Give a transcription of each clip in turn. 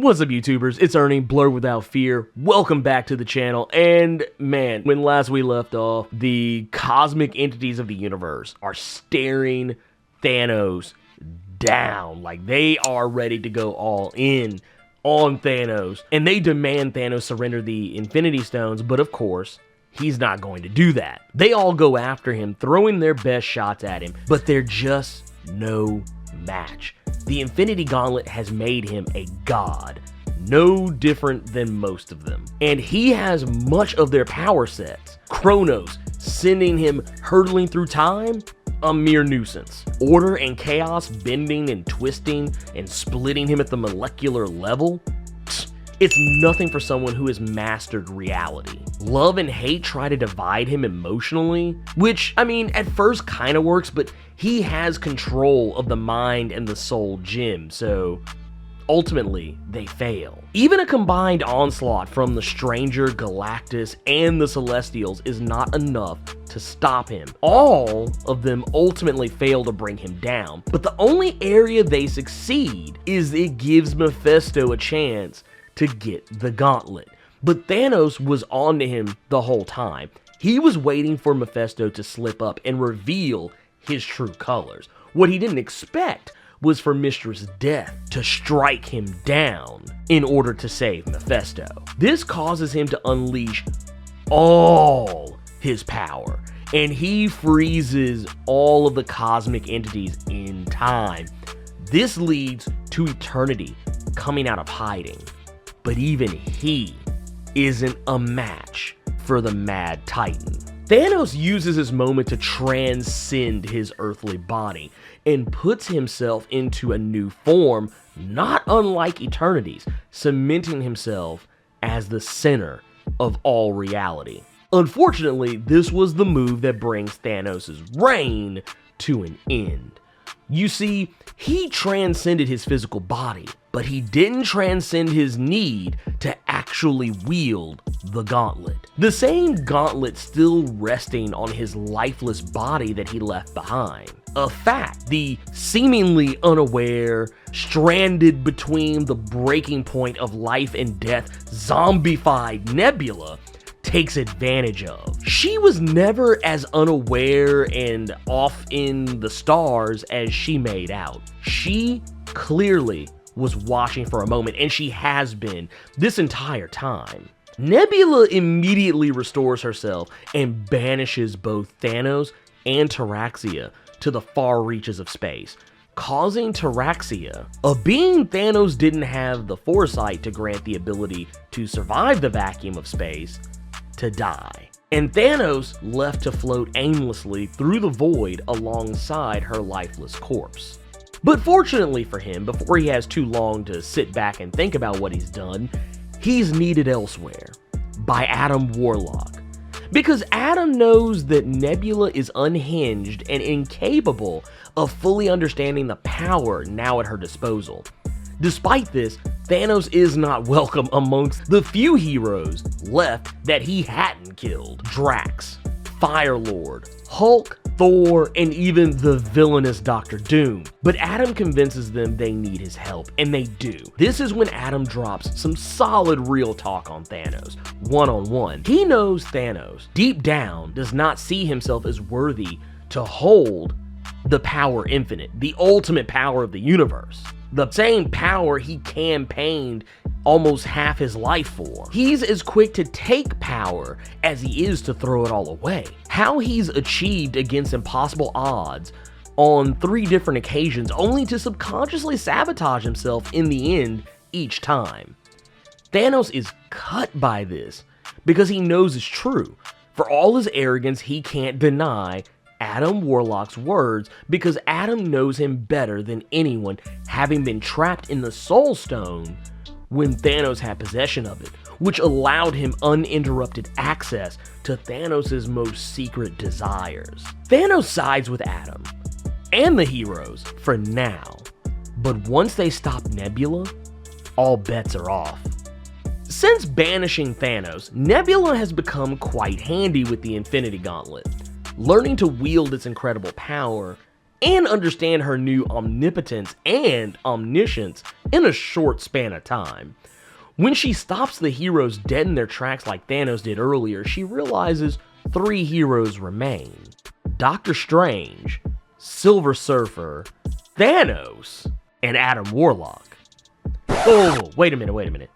What's up, YouTubers? It's Ernie, Blerd Without Fear. Welcome back to the channel. And man, when last we left off, the cosmic entities of the universe are staring Thanos down. Like, they are ready to go all in on Thanos. And they demand Thanos surrender the Infinity Stones, but of course, he's not going to do that. They all go after him, throwing their best shots at him, but they're just no match. The Infinity Gauntlet has made him a god, no different than most of them. And he has much of their power sets. Kronos, sending him hurtling through time, a mere nuisance. Order and chaos, bending and twisting and splitting him at the molecular level. It's nothing for someone who has mastered reality. Love and hate try to divide him emotionally, which, I mean, at first kind of works, but he has control of the mind and the soul gem, so ultimately they fail. Even a combined onslaught from the Stranger, Galactus, and the Celestials is not enough to stop him. All of them ultimately fail to bring him down, but the only area they succeed is it gives Mephisto a chance to get the gauntlet. But Thanos was on to him the whole time. He was waiting for Mephisto to slip up and reveal his true colors. What he didn't expect was for Mistress Death to strike him down in order to save Mephisto. This causes him to unleash all his power, and he freezes all of the cosmic entities in time. This leads to Eternity coming out of hiding. But even he isn't a match for the Mad Titan. Thanos uses his moment to transcend his earthly body and puts himself into a new form, not unlike Eternity's, cementing himself as the center of all reality. Unfortunately, this was the move that brings Thanos' reign to an end. You see, he transcended his physical body, but he didn't transcend his need to actually wield the gauntlet. The same gauntlet still resting on his lifeless body that he left behind. A fact the seemingly unaware, stranded between the breaking point of life and death, zombified Nebula takes advantage of. She was never as unaware and off in the stars as she made out. She clearly was watching for a moment, and she has been this entire time. Nebula immediately restores herself and banishes both Thanos and Taraxia to the far reaches of space, causing Taraxia, a being Thanos didn't have the foresight to grant the ability to survive the vacuum of space, to die. And Thanos left to float aimlessly through the void alongside her lifeless corpse. But fortunately for him, before he has too long to sit back and think about what he's done, he's needed elsewhere by Adam Warlock. Because Adam knows that Nebula is unhinged and incapable of fully understanding the power now at her disposal. Despite this, Thanos is not welcome amongst the few heroes left that he hadn't killed. Drax, Firelord, Hulk, Thor, and even the villainous Dr. Doom. But Adam convinces them they need his help, and they do. This is when Adam drops some solid real talk on Thanos, one-on-one. He knows Thanos, deep down, does not see himself as worthy to hold the power infinite, the ultimate power of the universe. The same power he campaigned almost half his life for. He's as quick to take power as he is to throw it all away. How he's achieved against impossible odds on 3 different occasions, only to subconsciously sabotage himself in the end each time. Thanos is cut by this because he knows it's true. For all his arrogance, he can't deny Adam Warlock's words because Adam knows him better than anyone, having been trapped in the Soul Stone when Thanos had possession of it, which allowed him uninterrupted access to Thanos' most secret desires. Thanos sides with Adam and the heroes for now, but once they stop Nebula, all bets are off. Since banishing Thanos, Nebula has become quite handy with the Infinity Gauntlet, learning to wield its incredible power and understand her new omnipotence and omniscience in a short span of time. When she stops the heroes dead in their tracks like Thanos did earlier, she realizes 3 heroes remain: Doctor Strange, Silver Surfer, Thanos, and Adam Warlock. Oh, wait a minute.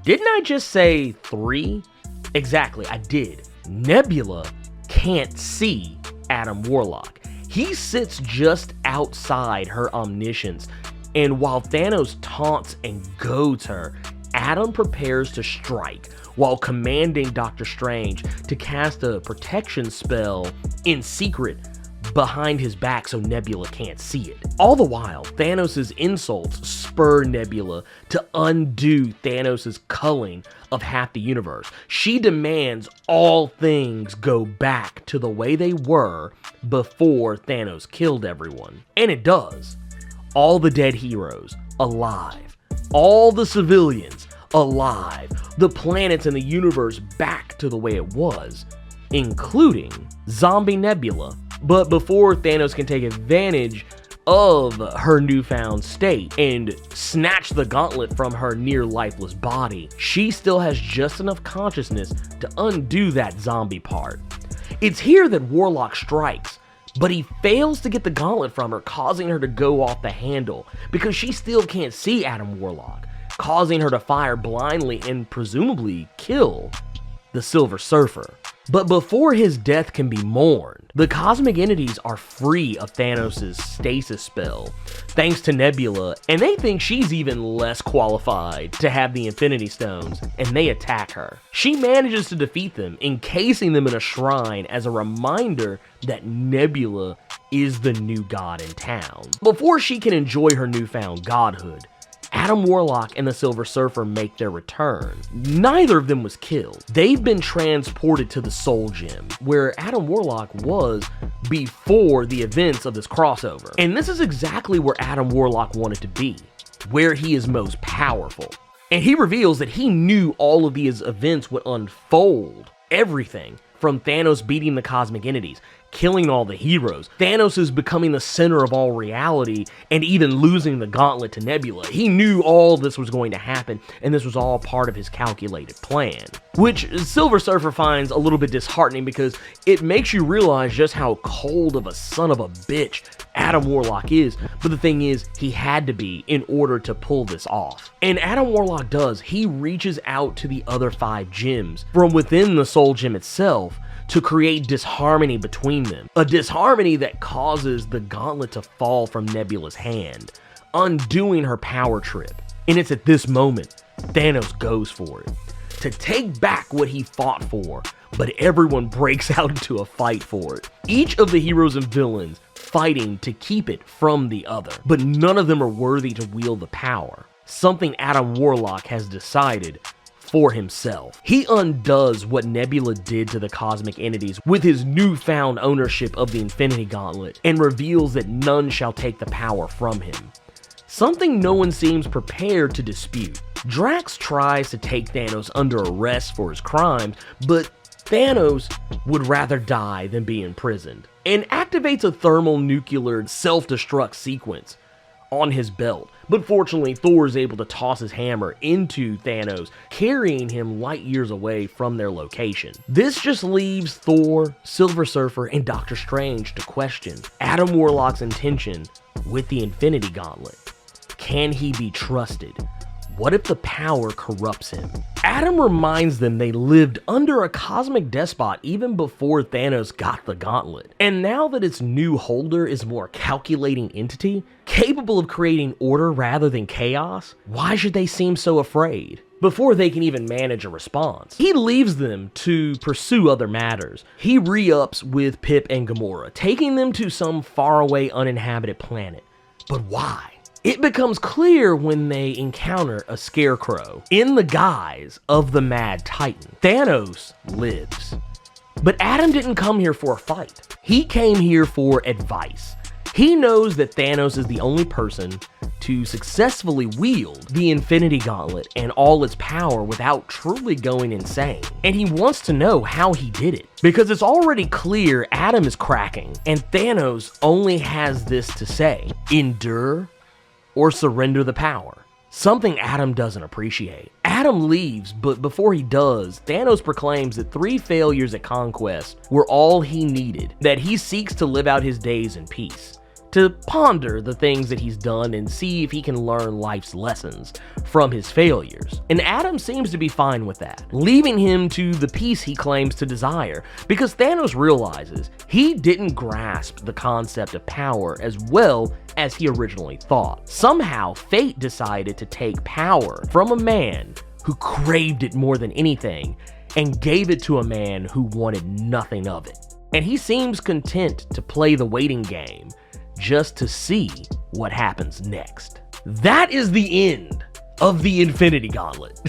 Didn't I just say 3? Exactly, I did. Nebula can't see Adam Warlock. He sits just outside her omniscience, and while Thanos taunts and goads her, Adam prepares to strike while commanding Doctor Strange to cast a protection spell in secret behind his back so Nebula can't see it. All the while, Thanos' insults spur Nebula to undo Thanos' culling of half the universe. She demands all things go back to the way they were before Thanos killed everyone. And it does. All the dead heroes alive. All the civilians alive. The planets and the universe back to the way it was, including zombie Nebula. But before Thanos can take advantage of her newfound state and snatch the gauntlet from her near lifeless body, she still has just enough consciousness to undo that zombie part. It's here that Warlock strikes, but he fails to get the gauntlet from her, causing her to go off the handle because she still can't see Adam Warlock, causing her to fire blindly and presumably kill the Silver Surfer. But before his death can be mourned, the cosmic entities are free of Thanos' stasis spell, thanks to Nebula, and they think she's even less qualified to have the Infinity Stones, and they attack her. She manages to defeat them, encasing them in a shrine as a reminder that Nebula is the new god in town. Before she can enjoy her newfound godhood, Adam Warlock and the Silver Surfer make their return. Neither of them was killed. They've been transported to the Soul Gem, where Adam Warlock was before the events of this crossover. And this is exactly where Adam Warlock wanted to be, where he is most powerful. And he reveals that he knew all of these events would unfold. Everything from Thanos beating the cosmic entities, killing all the heroes, Thanos is becoming the center of all reality, and even losing the gauntlet to Nebula. He knew all this was going to happen, and this was all part of his calculated plan. Which Silver Surfer finds a little bit disheartening because it makes you realize just how cold of a son of a bitch Adam Warlock is, but the thing is, he had to be in order to pull this off. And Adam Warlock does. He reaches out to the other 5 gems from within the Soul Gem itself to create disharmony between them. A disharmony that causes the gauntlet to fall from Nebula's hand, undoing her power trip. And it's at this moment Thanos goes for it, to take back what he fought for, but everyone breaks out into a fight for it. Each of the heroes and villains fighting to keep it from the other, but none of them are worthy to wield the power. Something Adam Warlock has decided for himself. He undoes what Nebula did to the cosmic entities with his newfound ownership of the Infinity Gauntlet, and reveals that none shall take the power from him. Something no one seems prepared to dispute. Drax tries to take Thanos under arrest for his crimes, but Thanos would rather die than be imprisoned, and activates a thermonuclear self-destruct sequence on his belt. But fortunately, Thor is able to toss his hammer into Thanos, carrying him light years away from their location. This just leaves Thor, Silver Surfer, and Doctor Strange to question Adam Warlock's intention with the Infinity Gauntlet. Can he be trusted? What if the power corrupts him? Adam reminds them they lived under a cosmic despot even before Thanos got the gauntlet. And now that its new holder is a more calculating entity, capable of creating order rather than chaos, why should they seem so afraid? Before they can even manage a response, he leaves them to pursue other matters. He re-ups with Pip and Gamora, taking them to some faraway uninhabited planet. But why? It becomes clear when they encounter a scarecrow in the guise of the Mad Titan. Thanos lives. But Adam didn't come here for a fight. He came here for advice. He knows that Thanos is the only person to successfully wield the Infinity Gauntlet and all its power without truly going insane. And he wants to know how he did it, because it's already clear Adam is cracking, and Thanos only has this to say: endure or surrender the power. Something Adam doesn't appreciate. Adam leaves, but before he does, Thanos proclaims that 3 failures at Conquest were all he needed, that he seeks to live out his days in peace, to ponder the things that he's done and see if he can learn life's lessons from his failures. And Adam seems to be fine with that, leaving him to the peace he claims to desire, because Thanos realizes he didn't grasp the concept of power as well as he originally thought. Somehow, fate decided to take power from a man who craved it more than anything and gave it to a man who wanted nothing of it. And he seems content to play the waiting game just to see what happens next. That is the end of the Infinity Gauntlet.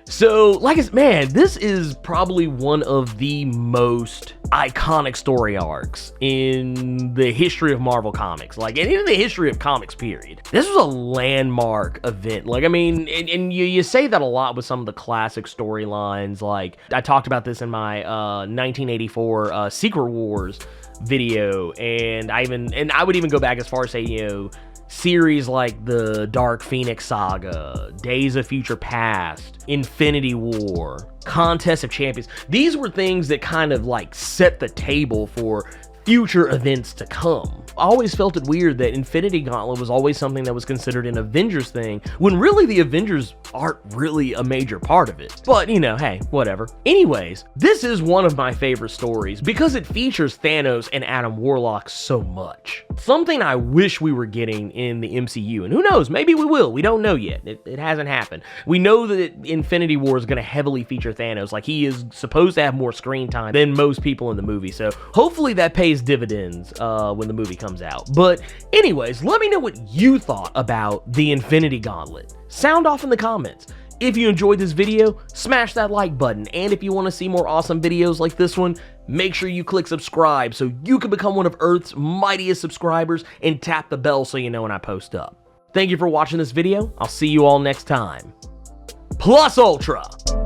So, like I said, man, this is probably one of the most iconic story arcs in the history of Marvel Comics, like, and in the history of comics, period. This was a landmark event. Like, I mean, and you say that a lot with some of the classic storylines. Like, I talked about this in my 1984 Secret Wars video, and I would even go back as far as say, you know, series like the Dark Phoenix Saga, Days of Future Past, Infinity War, Contest of Champions. These were things that kind of like set the table for future events to come. I always felt it weird that Infinity Gauntlet was always something that was considered an Avengers thing, when really the Avengers aren't really a major part of it. But, you know, hey, whatever. Anyways, this is one of my favorite stories because it features Thanos and Adam Warlock so much. Something I wish we were getting in the MCU, and who knows, maybe we will. We don't know yet. It hasn't happened. We know that Infinity War is going to heavily feature Thanos. Like, he is supposed to have more screen time than most people in the movie, so hopefully that pays dividends when the movie comes out. But anyways, let me know what you thought about the Infinity Gauntlet. Sound off in the comments. If you enjoyed this video, smash that like button, and if you want to see more awesome videos like this one, make sure you click subscribe so you can become one of Earth's mightiest subscribers, and tap the bell so you know when I post up. Thank you for watching this video. I'll see you all next time. Plus Ultra!